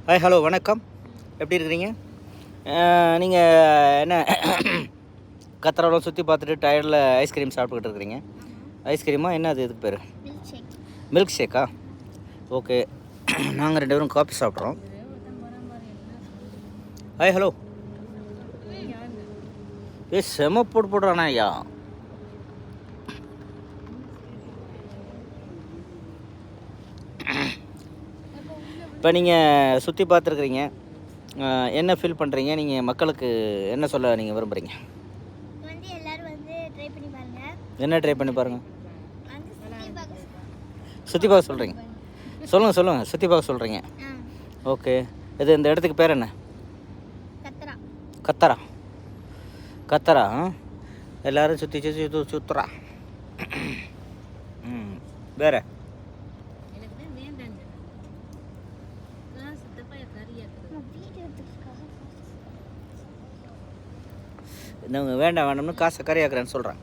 Hi hello வணக்கம். எப்படி இருக்கிறீங்க? நீங்கள் என்ன கத்தராவில் சுற்றி பார்த்துட்டு டயர்டில் ஐஸ்கிரீம் சாப்பிட்டுக்கிட்டு இருக்கிறீங்க. ஐஸ்கிரீமா என்ன அது இதுக்கு பேர்? Milk Sheikha? ஓகே. நாங்கள் 2 பேரும் காஃபி சாப்பிட்றோம். Hi hello. செம போடுறானா ஐயா. இப்போ நீங்கள் சுற்றி பார்த்துருக்குறீங்க, என்ன ஃபீல் பண்ணுறீங்க? நீங்கள் மக்களுக்கு என்ன சொல்ல நீங்கள் விரும்புகிறீங்க? என்ன ட்ரை பண்ணி பாருங்கள். சுற்றி பார்க்க சொல்கிறீங்க? சொல்லுங்கள் சுற்றி பார்க்க சொல்கிறீங்க. ஓகே. இது இந்த இடத்துக்கு பேர் என்ன? கத்தரா. எல்லோரும் சுற்றுறா. வேறு இந்த வேண்டாம்னு காசை கரையாக்குறேன்னு சொல்கிறேன்.